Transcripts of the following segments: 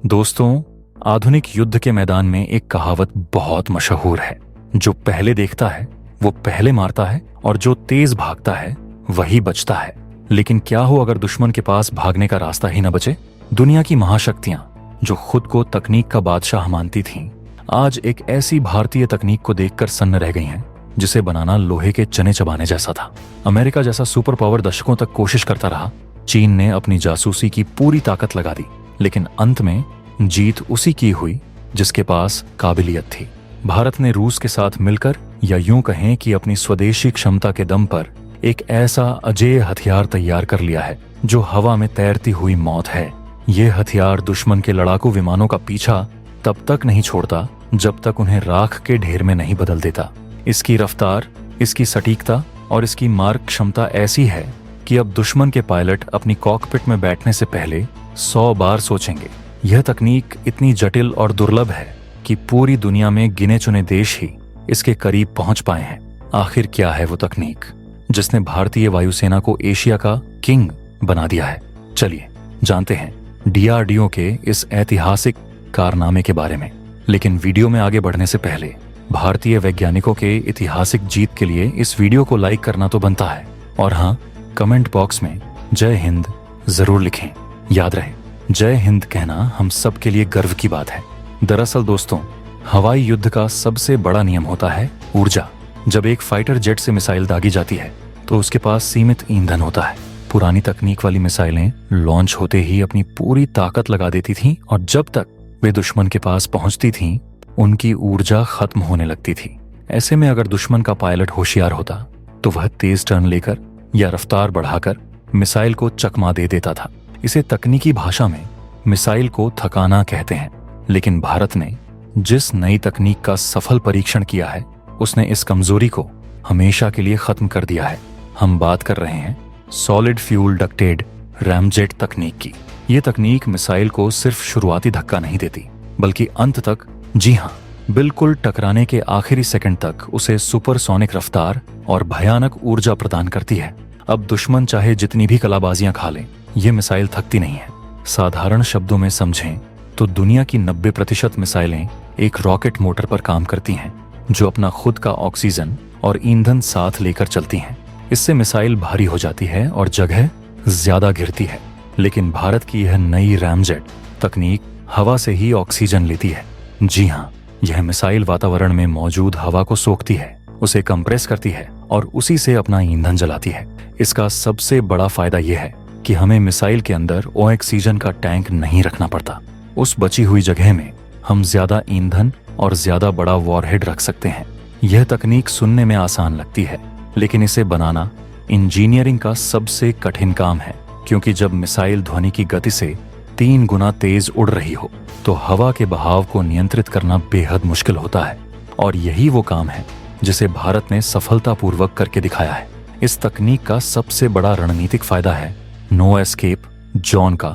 दोस्तों, आधुनिक युद्ध के मैदान में एक कहावत बहुत मशहूर है। जो पहले देखता है वो पहले मारता है और जो तेज भागता है वही बचता है। लेकिन क्या हो अगर दुश्मन के पास भागने का रास्ता ही न बचे? दुनिया की महाशक्तियां जो खुद को तकनीक का बादशाह मानती थीं, आज एक ऐसी भारतीय तकनीक को देखकर सन्न रह गई हैं जिसे बनाना लोहे के चने चबाने जैसा था। अमेरिका जैसा सुपर पावर दशकों तक कोशिश करता रहा। चीन ने अपनी जासूसी की पूरी ताकत लगा दी, लेकिन अंत में जीत उसी की हुई जिसके पास काबिलियत थी। भारत ने रूस के साथ मिलकर, या यूं कहें कि अपनी स्वदेशी क्षमता के दम पर, एक ऐसा अजेय हथियार तैयार कर लिया है जो हवा में तैरती हुई मौत है। ये हथियार दुश्मन के लड़ाकू विमानों का पीछा तब तक नहीं छोड़ता जब तक उन्हें राख के ढेर में नहीं बदल देता। इसकी रफ्तार, इसकी सटीकता और इसकी मार्ग क्षमता ऐसी है कि अब दुश्मन के पायलट अपनी कॉकपिट में बैठने से पहले 100 बार सोचेंगे। यह तकनीक इतनी जटिल और दुर्लभ है कि पूरी दुनिया में गिने चुने देश ही इसके करीब पहुंच पाए हैं। आखिर क्या है वो तकनीक जिसने भारतीय वायुसेना को एशिया का किंग बना दिया है? चलिए जानते हैं डीआरडीओ के इस ऐतिहासिक कारनामे के बारे में। लेकिन वीडियो में आगे बढ़ने से पहले भारतीय वैज्ञानिकों के ऐतिहासिक जीत के लिए इस वीडियो को लाइक करना तो बनता है, और हाँ, कमेंट बॉक्स में जय हिंद जरूर लिखें। याद रहे, जय हिंद कहना हम सब के लिए गर्व की बात है। दरअसल दोस्तों, हवाई युद्ध का सबसे बड़ा नियम होता है ऊर्जा। जब एक फाइटर जेट से मिसाइल दागी जाती है तो उसके पास सीमित ईंधन होता है। पुरानी तकनीक वाली मिसाइलें लॉन्च होते ही अपनी पूरी ताकत लगा देती थीं, और जब तक वे दुश्मन के पास पहुंचती थीं उनकी ऊर्जा खत्म होने लगती थी। ऐसे में अगर दुश्मन का पायलट होशियार होता तो वह तेज टर्न लेकर या रफ्तार बढ़ाकर मिसाइल को चकमा दे देता था। इसे तकनीकी भाषा में मिसाइल को थकाना कहते हैं। लेकिन भारत ने जिस नई तकनीक का सफल परीक्षण किया है उसने इस कमजोरी को हमेशा के लिए खत्म कर दिया है। हम बात कर रहे हैं सॉलिड फ्यूल डक्टेड रैमजेट तकनीक की। ये तकनीक मिसाइल को सिर्फ शुरुआती धक्का नहीं देती, बल्कि अंत तक, जी हाँ, बिल्कुल टकराने के आखिरी सेकंड तक उसे सुपरसोनिक रफ्तार और भयानक ऊर्जा प्रदान करती है। अब दुश्मन चाहे जितनी भी कलाबाजियां खा ले, ये मिसाइल थकती नहीं है। साधारण शब्दों में समझें तो दुनिया की 90% मिसाइलें एक रॉकेट मोटर पर काम करती हैं जो अपना खुद का ऑक्सीजन और ईंधन साथ लेकर चलती हैं। इससे मिसाइल भारी हो जाती है और जगह ज्यादा घिरती है। लेकिन भारत की यह नई रैमजेट तकनीक हवा से ही ऑक्सीजन लेती है। जी हाँ, यह मिसाइल वातावरण में मौजूद हवा को सोखती है, उसे कंप्रेस करती है और उसी से अपना ईंधन जलाती है। इसका सबसे बड़ा फायदा यह है कि हमें मिसाइल के अंदर ऑक्सीजन का टैंक नहीं रखना पड़ता। उस बची हुई जगह में हम ज्यादा ईंधन और ज्यादा बड़ा वॉरहेड रख सकते हैं। यह तकनीक सुनने में आसान लगती है, लेकिन इसे बनाना इंजीनियरिंग का सबसे कठिन काम है, क्योंकि जब मिसाइल ध्वनि की गति से 3 गुना तेज उड़ रही हो तो हवा के बहाव को नियंत्रित करना बेहद मुश्किल होता है। और यही वो काम है जिसे भारत ने सफलतापूर्वक करके दिखाया है। इस तकनीक का सबसे बड़ा रणनीतिक फायदा है नो एस्केप जोन का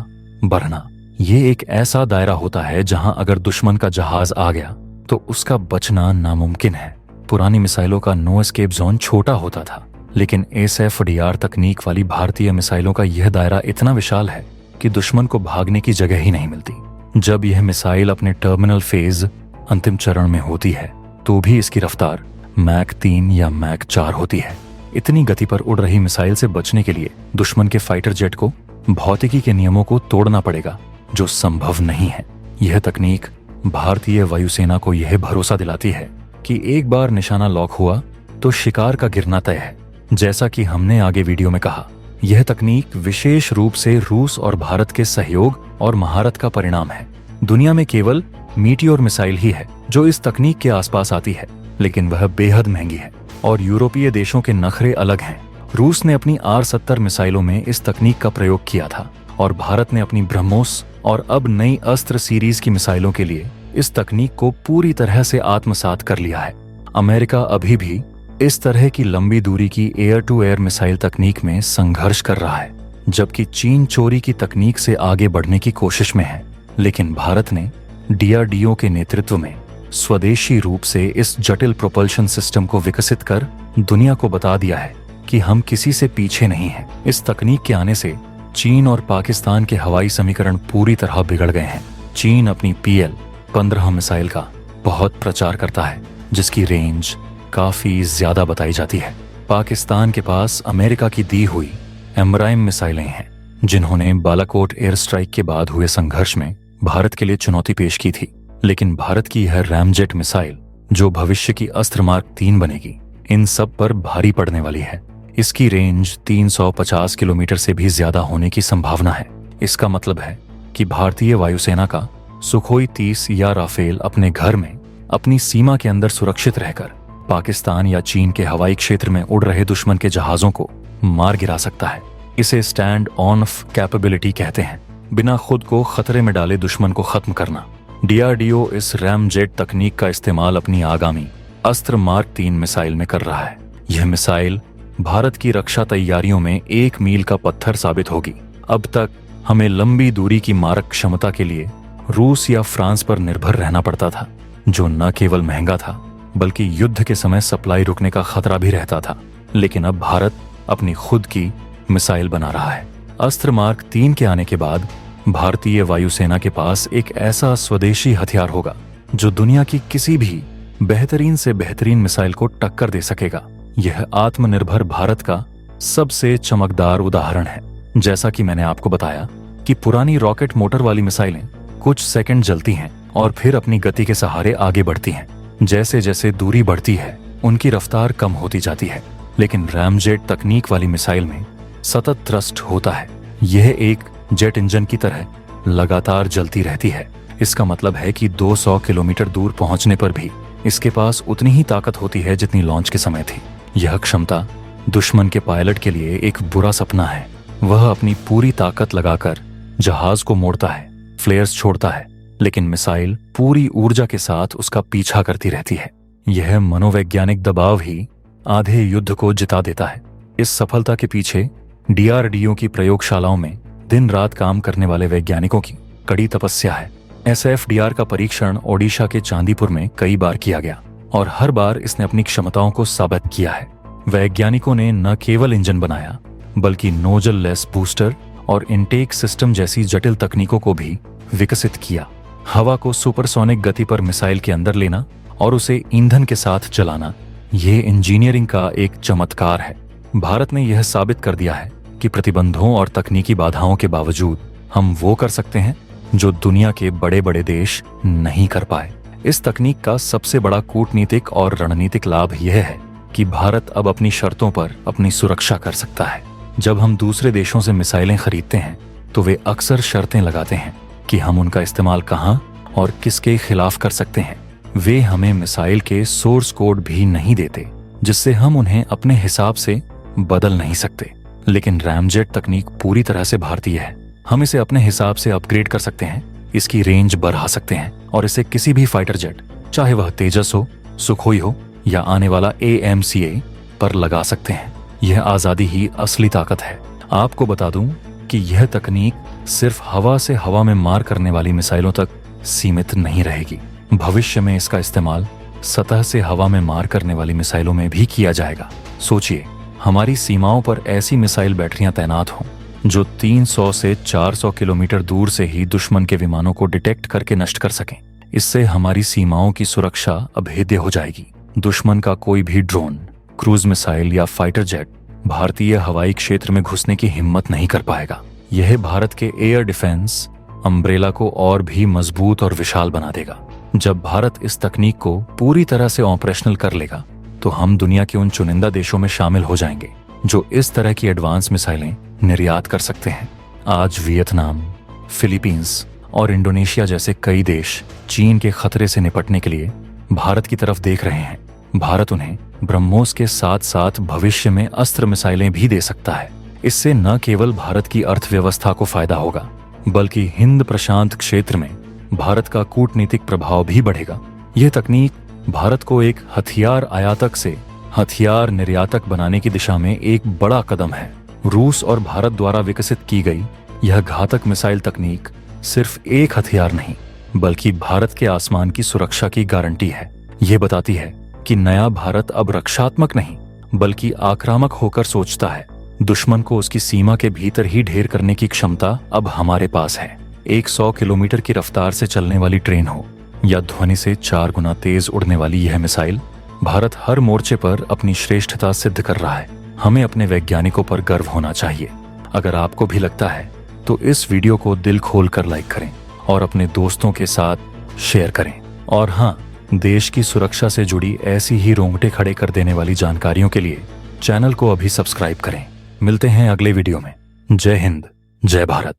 बढ़ना। ये एक ऐसा दायरा होता है जहां अगर दुश्मन का जहाज आ गया तो उसका बचना नामुमकिन है। पुरानी मिसाइलों का नो एस्केप जोन छोटा होता था, लेकिन SFDR तकनीक वाली भारतीय मिसाइलों का यह दायरा इतना विशाल है कि दुश्मन को भागने की जगह ही नहीं मिलती। जब यह मिसाइल अपने टर्मिनल फेज, अंतिम चरण में होती है, तो भी इसकी रफ्तार मैक 3 या मैक 4 होती है। इतनी गति पर उड़ रही मिसाइल से बचने के लिए दुश्मन के फाइटर जेट को भौतिकी के नियमों को तोड़ना पड़ेगा, जो संभव नहीं है। यह तकनीक भारतीय वायुसेना को यह भरोसा दिलाती है कि एक बार निशाना लॉक हुआ तो शिकार का गिरना तय है। जैसा कि हमने आगे वीडियो में कहा, यह तकनीक विशेष रूप से रूस और भारत के सहयोग और महारत का परिणाम है। दुनिया में केवल मीटियोर मिसाइल ही है जो इस तकनीक के आसपास आती है, लेकिन वह बेहद महंगी है और यूरोपीय देशों के नखरे अलग हैं। रूस ने अपनी R-70 मिसाइलों में इस तकनीक का प्रयोग किया था, और भारत ने अपनी ब्रह्मोस और अब नई अस्त्र सीरीज की मिसाइलों के लिए इस तकनीक को पूरी तरह से आत्मसात कर लिया है। अमेरिका अभी भी इस तरह की लंबी दूरी की एयर टू एयर मिसाइल तकनीक में संघर्ष कर रहा है, जबकि चीन चोरी की तकनीक से आगे बढ़ने की कोशिश में है। लेकिन भारत ने DRDO के नेतृत्व में स्वदेशी रूप से इस जटिल प्रोपल्शन सिस्टम को विकसित कर दुनिया को बता दिया है कि हम किसी से पीछे नहीं हैं। इस तकनीक के आने से चीन और पाकिस्तान के हवाई समीकरण पूरी तरह बिगड़ गए हैं। चीन अपनी PL-15 मिसाइल का बहुत प्रचार करता है, जिसकी रेंज काफी ज्यादा बताई जाती है। पाकिस्तान के पास अमेरिका की दी हुई एमराइम मिसाइलें हैं, जिन्होंने बालाकोट एयर स्ट्राइक के बाद हुए संघर्ष में भारत के लिए चुनौती पेश की थी। लेकिन भारत की यह रैमजेट मिसाइल, जो भविष्य की अस्त्र मार्क 3 बनेगी, इन सब पर भारी पड़ने वाली है। इसकी रेंज 350 किलोमीटर से भी ज्यादा होने की संभावना है। इसका मतलब है कि भारतीय वायुसेना का सुखोई 30 या राफेल अपने घर में अपनी सीमा के अंदर सुरक्षित रहकर पाकिस्तान या चीन के हवाई क्षेत्र में उड़ रहे दुश्मन के जहाजों को मार गिरा सकता है। इसे स्टैंड ऑफ कैपेबिलिटी कहते हैं, बिना खुद को खतरे में डाले दुश्मन को खत्म करना। DRDO इस रैमजेट तकनीक का इस्तेमाल अपनी आगामी अस्त्र मार्क 3 मिसाइल में कर रहा है। यह मिसाइल भारत की रक्षा तैयारियों में एक मील का पत्थर साबित होगी। अब तक हमें लंबी दूरी की मारक क्षमता के लिए रूस या फ्रांस पर निर्भर रहना पड़ता था, जो न केवल महंगा था बल्कि युद्ध के समय सप्लाई रुकने का खतरा भी रहता था। लेकिन अब भारत अपनी खुद की मिसाइल बना रहा है। अस्त्र मार्क 3 के आने के बाद भारतीय वायुसेना के पास एक ऐसा स्वदेशी हथियार होगा जो दुनिया की किसी भी बेहतरीन से बेहतरीन मिसाइल को टक्कर दे सकेगा। यह आत्मनिर्भर भारत का सबसे चमकदार उदाहरण है। जैसा कि मैंने आपको बताया कि पुरानी रॉकेट मोटर वाली मिसाइलें कुछ सेकंड जलती हैं और फिर अपनी गति के सहारे आगे बढ़ती हैं। जैसे जैसे दूरी बढ़ती है, उनकी रफ्तार कम होती जाती है। लेकिन रैमजेट तकनीक वाली मिसाइल में सतत थ्रस्ट होता है। यह एक जेट इंजन की तरह लगातार जलती रहती है। इसका मतलब है कि 200 किलोमीटर दूर पहुंचने पर भी इसके पास उतनी ही ताकत होती है जितनी लॉन्च के समय थी। यह क्षमता दुश्मन के पायलट के लिए एक बुरा सपना है। वह अपनी पूरी ताकत लगाकर जहाज को मोड़ता है, फ्लेयर्स छोड़ता है, लेकिन मिसाइल पूरी ऊर्जा के साथ उसका पीछा करती रहती है। यह मनोवैज्ञानिक दबाव ही आधे युद्ध को जिता देता है। इस सफलता के पीछे DRDO की प्रयोगशालाओं में दिन रात काम करने वाले वैज्ञानिकों की कड़ी तपस्या है। SFDR का परीक्षण ओडिशा के चांदीपुर में कई बार किया गया और हर बार इसने अपनी क्षमताओं को साबित किया है। वैज्ञानिकों ने न केवल इंजन बनाया बल्कि नोजल लेस बूस्टर और इनटेक सिस्टम जैसी जटिल तकनीकों को भी विकसित किया। हवा को सुपरसोनिक गति पर मिसाइल के अंदर लेना और उसे ईंधन के साथ जलाना, ये इंजीनियरिंग का एक चमत्कार है। भारत ने यह साबित कर दिया है कि प्रतिबंधों और तकनीकी बाधाओं के बावजूद हम वो कर सकते हैं जो दुनिया के बड़े बड़े देश नहीं कर पाए। इस तकनीक का सबसे बड़ा कूटनीतिक और रणनीतिक लाभ यह है कि भारत अब अपनी शर्तों पर अपनी सुरक्षा कर सकता है। जब हम दूसरे देशों से मिसाइलें खरीदते हैं तो वे अक्सर शर्तें लगाते हैं कि हम उनका इस्तेमाल कहां और किसके खिलाफ कर सकते हैं। वे हमें मिसाइल के सोर्स कोड भी नहीं देते, जिससे हम उन्हें अपने हिसाब से बदल नहीं सकते। लेकिन रैमजेट तकनीक पूरी तरह से भारतीय है। हम इसे अपने हिसाब से अपग्रेड कर सकते हैं, इसकी रेंज बढ़ा सकते हैं और इसे किसी भी फाइटर जेट, चाहे वह तेजस हो, सुखोई हो या आने वाला AMCA पर लगा सकते हैं। यह आजादी ही असली ताकत है। आपको बता दूं कि यह तकनीक सिर्फ हवा से हवा में मार करने वाली मिसाइलों तक सीमित नहीं रहेगी। भविष्य में इसका इस्तेमाल सतह से हवा में मार करने वाली मिसाइलों में भी किया जाएगा। सोचिए, हमारी सीमाओं पर ऐसी मिसाइल बैटरियां तैनात हों जो 300 से 400 किलोमीटर दूर से ही दुश्मन के विमानों को डिटेक्ट करके नष्ट कर सकें। इससे हमारी सीमाओं की सुरक्षा अभेद्य हो जाएगी। दुश्मन का कोई भी ड्रोन, क्रूज मिसाइल या फाइटर जेट भारतीय हवाई क्षेत्र में घुसने की हिम्मत नहीं कर पाएगा। यह भारत के एयर डिफेंस अम्ब्रेला को और भी मजबूत और विशाल बना देगा। जब भारत इस तकनीक को पूरी तरह से ऑपरेशनल कर लेगा तो हम दुनिया के उन चुनिंदा देशों में शामिल हो जाएंगे जो इस तरह की एडवांस मिसाइलें निर्यात कर सकते हैं। आज वियतनाम, फिलीपींस और इंडोनेशिया जैसे कई देश चीन के खतरे से निपटने के लिए भारत की तरफ देख रहे हैं। भारत उन्हें ब्रह्मोस के साथ साथ भविष्य में अस्त्र मिसाइलें भी दे सकता है। इससे न केवल भारत की अर्थव्यवस्था को फायदा होगा बल्कि हिंद प्रशांत क्षेत्र में भारत का कूटनीतिक प्रभाव भी बढ़ेगा। यह तकनीक भारत को एक हथियार आयातक से हथियार निर्यातक बनाने की दिशा में एक बड़ा कदम है। रूस और भारत द्वारा विकसित की गई यह घातक मिसाइल तकनीक सिर्फ एक हथियार नहीं बल्कि भारत के आसमान की सुरक्षा की गारंटी है। यह बताती है कि नया भारत अब रक्षात्मक नहीं बल्कि आक्रामक होकर सोचता है। दुश्मन को उसकी सीमा के भीतर ही ढेर करने की क्षमता अब हमारे पास है। एक 100 किलोमीटर की रफ्तार से चलने वाली ट्रेन हो या ध्वनि से 4 गुना तेज उड़ने वाली यह मिसाइल, भारत हर मोर्चे पर अपनी श्रेष्ठता सिद्ध कर रहा है। हमें अपने वैज्ञानिकों पर गर्व होना चाहिए। अगर आपको भी लगता है तो इस वीडियो को दिल खोल कर लाइक करें और अपने दोस्तों के साथ शेयर करें। और हाँ, देश की सुरक्षा से जुड़ी ऐसी ही रोंगटे खड़े कर देने वाली जानकारियों के लिए चैनल को अभी सब्सक्राइब करें। मिलते हैं अगले वीडियो में। जय हिंद, जय भारत।